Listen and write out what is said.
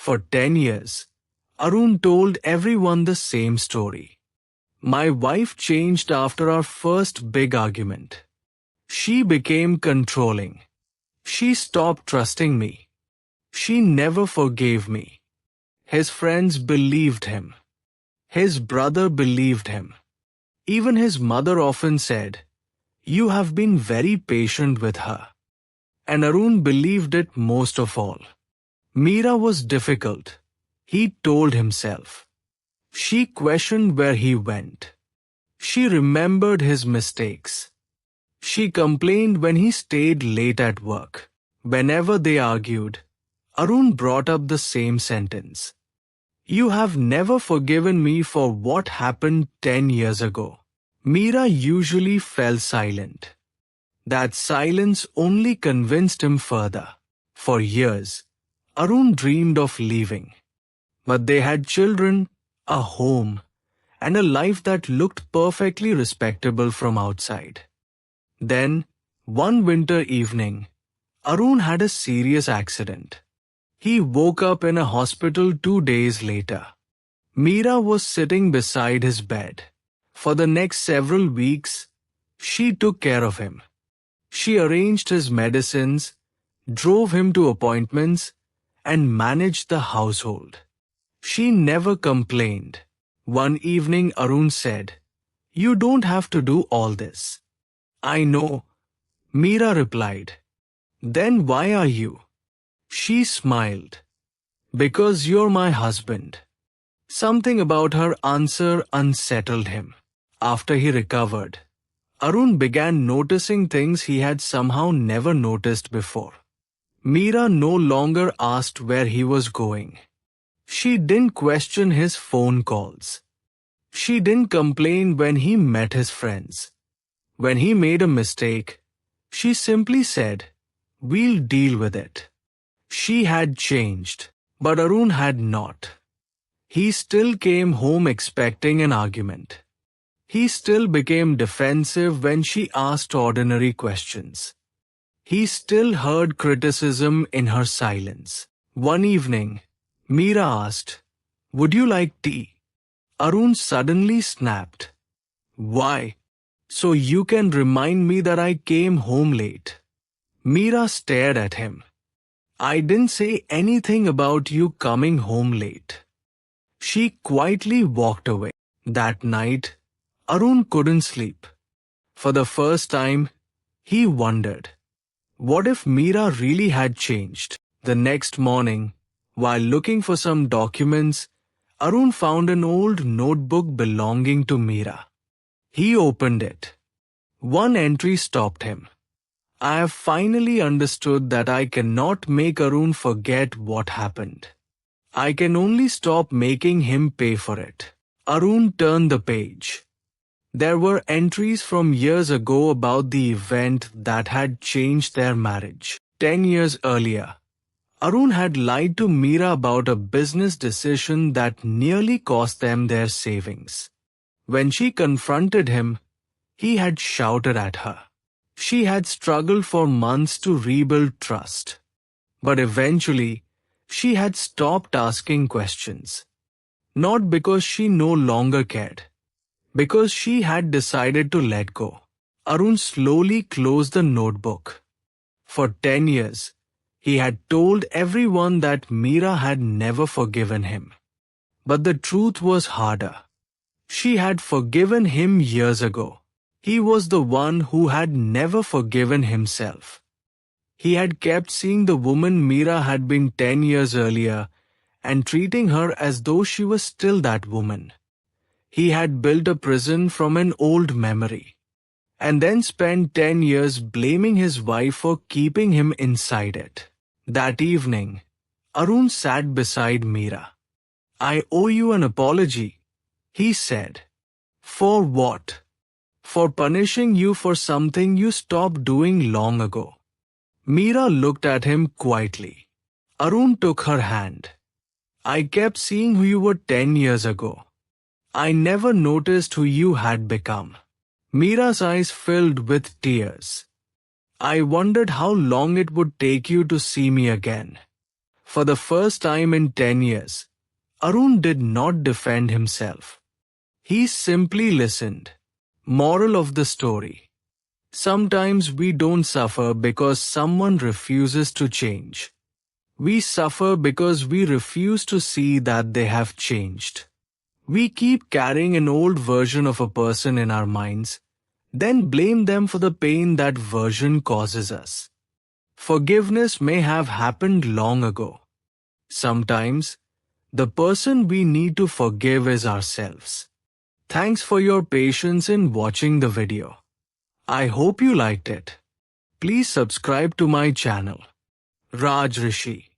For 10 years, Arun told everyone the same story. My wife changed after our first big argument. She became controlling. She stopped trusting me. She never forgave me. His friends believed him. His brother believed him. Even his mother often said, "You have been very patient with her." And Arun believed it most of all. Meera was difficult, he told himself. She questioned where he went. She remembered his mistakes. She complained when he stayed late at work. Whenever they argued, Arun brought up the same sentence. "You have never forgiven me for what happened 10 years ago." Meera usually fell silent. That silence only convinced him further. For years, Arun dreamed of leaving. But they had children, a home, and a life that looked perfectly respectable from outside. Then, one winter evening, Arun had a serious accident. He woke up in a hospital 2 days later. Meera was sitting beside his bed. For the next several weeks, she took care of him. She arranged his medicines, drove him to appointments, and managed the household. She never complained. One evening Arun said, "You don't have to do all this." "I know," Meera replied. "Then why are you?" She smiled. "Because you're my husband." Something about her answer unsettled him. After he recovered, Arun began noticing things he had somehow never noticed before. Meera no longer asked where he was going. She didn't question his phone calls. She didn't complain when he met his friends. When he made a mistake, she simply said, "We'll deal with it." She had changed, but Arun had not. He still came home expecting an argument. He still became defensive when she asked ordinary questions. He still heard criticism in her silence. One evening, Meera asked, "Would you like tea?" Arun suddenly snapped. "Why?" "So you can remind me that I came home late." Meera stared at him. "I didn't say anything about you coming home late." She quietly walked away. That night, Arun couldn't sleep. For the first time, he wondered, what if Meera really had changed? The next morning, while looking for some documents, Arun found an old notebook belonging to Meera. He opened it. One entry stopped him. "I have finally understood that I cannot make Arun forget what happened. I can only stop making him pay for it." Arun turned the page. There were entries from years ago about the event that had changed their marriage. 10 years earlier, Arun had lied to Meera about a business decision that nearly cost them their savings. When she confronted him, he had shouted at her. She had struggled for months to rebuild trust. But eventually, she had stopped asking questions. Not because she no longer cared, because she had decided to let go. Arun slowly closed the notebook. For 10 years, he had told everyone that Meera had never forgiven him. But the truth was harder. She had forgiven him years ago. He was the one who had never forgiven himself. He had kept seeing the woman Meera had been 10 years earlier and treating her as though she was still that woman. He had built a prison from an old memory, and then spent 10 years blaming his wife for keeping him inside it. That evening, Arun sat beside Meera. "I owe you an apology," he said. "For what?" "For punishing you for something you stopped doing long ago." Meera looked at him quietly. Arun took her hand. "I kept seeing who you were 10 years ago. I never noticed who you had become." Meera's eyes filled with tears. "I wondered how long it would take you to see me again." For the first time in 10 years, Arun did not defend himself. He simply listened. Moral of the story: sometimes we don't suffer because someone refuses to change. We suffer because we refuse to see that they have changed. We keep carrying an old version of a person in our minds, then blame them for the pain that version causes us. Forgiveness may have happened long ago. Sometimes, the person we need to forgive is ourselves. Thanks for your patience in watching the video. I hope you liked it. Please subscribe to my channel. Raj Rishi.